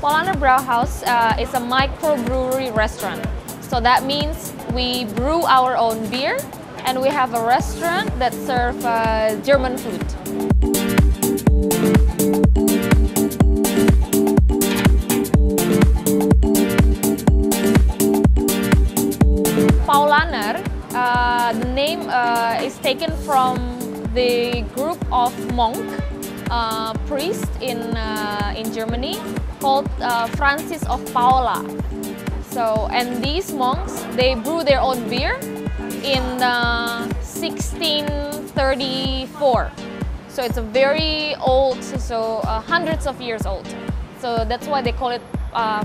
Paulaner Brauhaus is a microbrewery restaurant. So that means we brew our own beer and we have a restaurant that serves German food. Paulaner, the name is taken from the group of monk priest in Germany called Francis of Paula. So, and these monks, they brew their own beer in 1634. So it's a very old, so hundreds of years old. So that's why they call it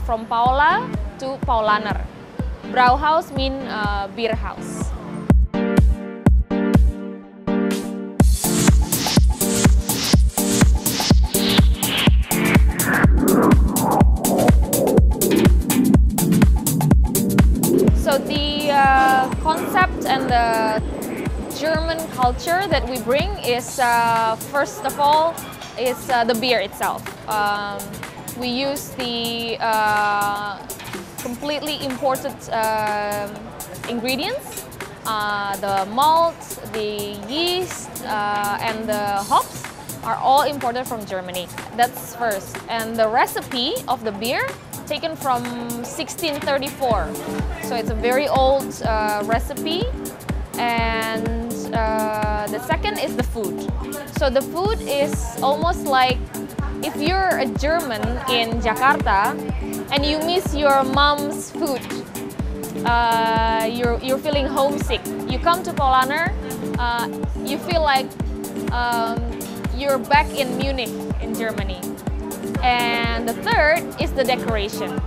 from Paula to Paulaner. Brauhaus means beer house. So the concept and the German culture that we bring is, first of all, is the beer itself. We use the completely imported ingredients, the malt, the yeast, and the hops are all imported from Germany. That's first. And the recipe of the beer taken from 1634. So it's a very old recipe. And the second is the food. So the food is almost like if you're a German in Jakarta and you miss your mom's food, you're feeling homesick. You come to Paulaner, you feel like you're back in Munich in Germany. And the third is the decoration.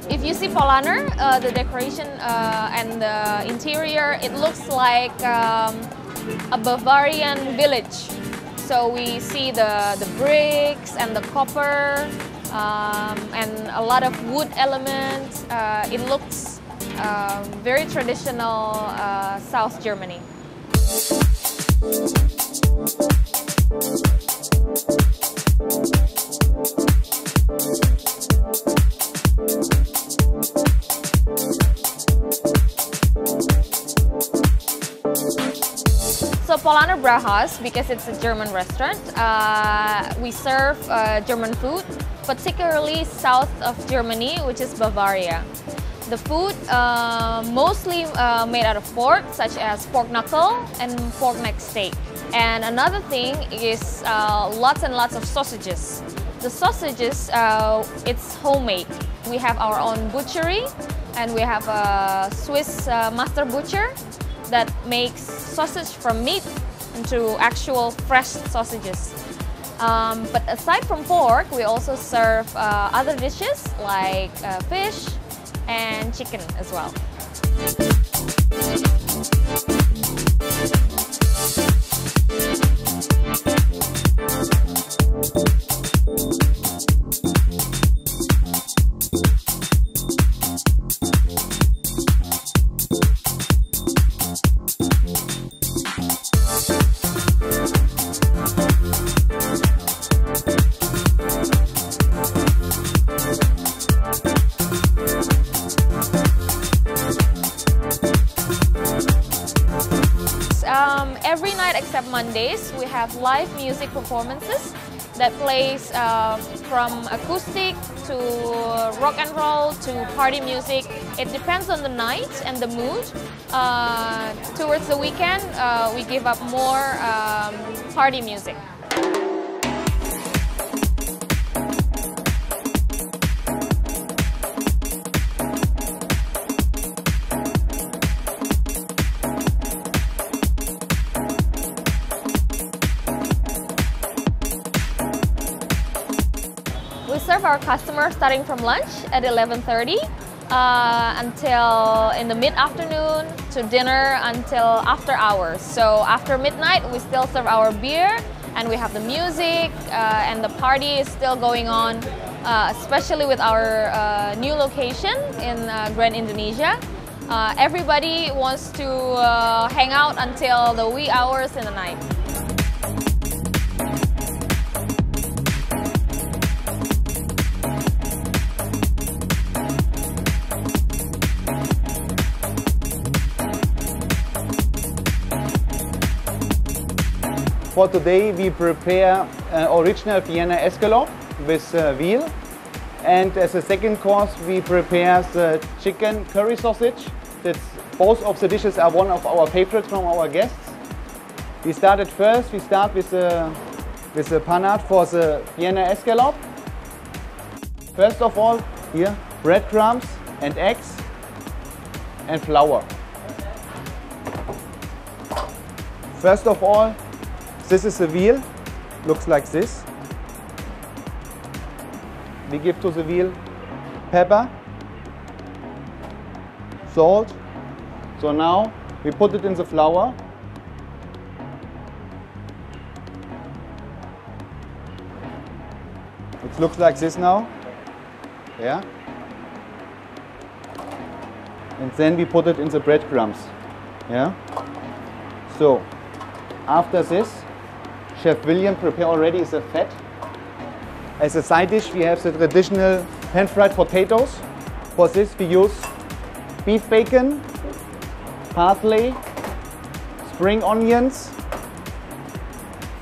If you see Paulaner, the decoration and the interior, it looks like a Bavarian village. So we see the bricks and the copper and a lot of wood elements. It looks very traditional South Germany. So Paulaner Brauhaus, because it's a German restaurant, we serve German food, particularly south of Germany, which is Bavaria. The food mostly made out of pork, such as pork knuckle and pork neck steak. And another thing is lots and lots of sausages. The sausages, it's homemade. We have our own butchery, and we have a Swiss master butcher that makes sausage from meat into actual fresh sausages. But aside from pork, we also serve other dishes like fish and chicken as well. Every night except Mondays, we have live music performances that plays from acoustic to rock and roll to party music. It depends on the night and the mood. Towards the weekend, we give up more party music. serve our customers starting from lunch at 11:30 until in the mid-afternoon, to dinner until after hours. So after midnight, we still serve our beer, and we have the music, and the party is still going on, especially with our new location in Grand Indonesia. Everybody wants to hang out until the wee hours in the night. For today we prepare original Vienna escalope with veal, and as a second course we prepare the chicken curry sausage. Both of the dishes are one of our favorites from our guests. We start with the panade for the Vienna escalope. First of all, here breadcrumbs and eggs and flour. First of all, this is the veal, looks like this. We give to the veal pepper, salt. So now we put it in the flour. It looks like this now. Yeah. And then we put it in the breadcrumbs. Yeah. So after this, Chef William prepared already the fat. As a side dish we have the traditional pan-fried potatoes. For this we use beef bacon, parsley, spring onions,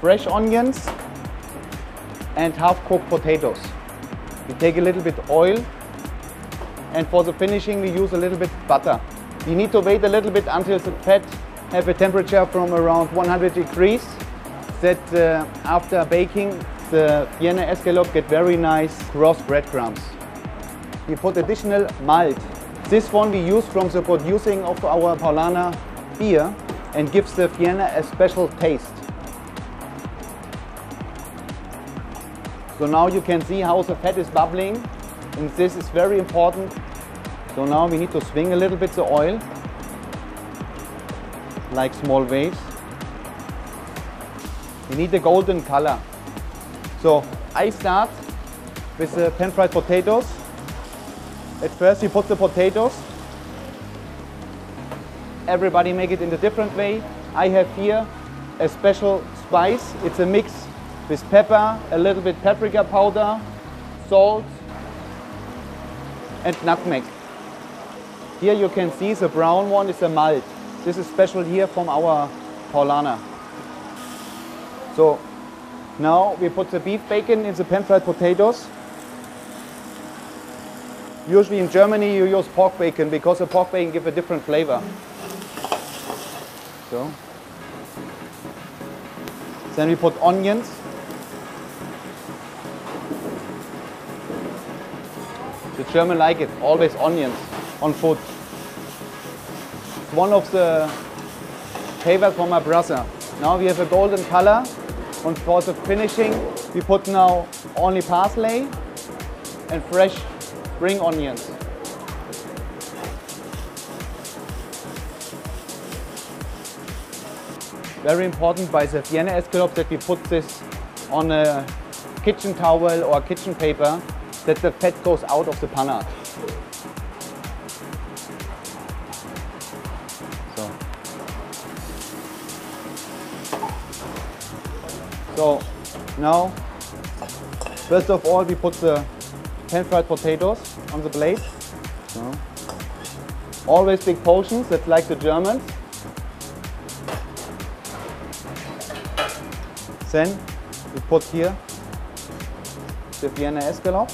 fresh onions and half-cooked potatoes. We take a little bit oil, and for the finishing we use a little bit butter. We need to wait a little bit until the fat have a temperature from around 100 degrees. That after baking the Vienna escalope get very nice cross breadcrumbs. We put additional malt. This one we use from the producing of our Paulaner beer and gives the Vienna a special taste. So now you can see how the fat is bubbling, and this is very important. So now we need to swing a little bit the oil, like small waves. We need a golden color. So I start with the pan-fried potatoes. At first we put the potatoes. Everybody make it in a different way. I have here a special spice. It's a mix with pepper, a little bit paprika powder, salt and nutmeg. Here you can see the brown one is a malt. This is special here from our Paulaner. So now we put the beef bacon in the pan-fried potatoes. Usually in Germany you use pork bacon because the pork bacon gives a different flavor. So then we put onions. The German like it, always onions on food. It's one of the favorites for my brother. Now we have a golden color, and for the finishing we put now only parsley and fresh spring onions. Very important by the Vienna escalope that we put this on a kitchen towel or kitchen paper, that the fat goes out of the panade. So now, first of all, we put the pan-fried potatoes on the plate. So, always big portions, that's like the Germans. Then we put here the Vienna escalope,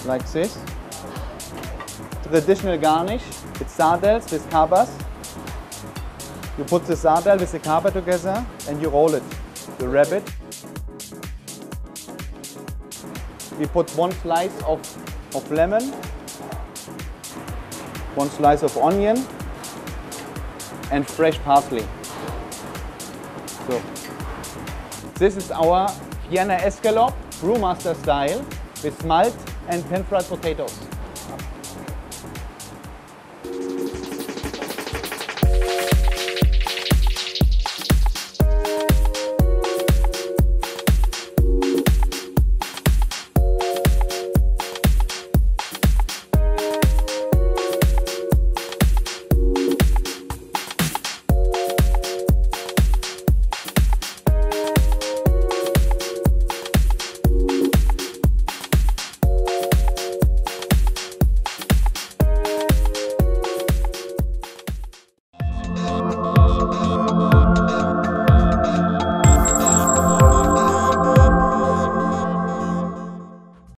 like this. Traditional garnish, it's sardelles with capers. You put the sardelle with the caper together and you roll it. You wrap it. We put one slice of lemon, one slice of onion and fresh parsley. So, this is our Vienna escalope, brewmaster style. with smalt and pan-fried potatoes.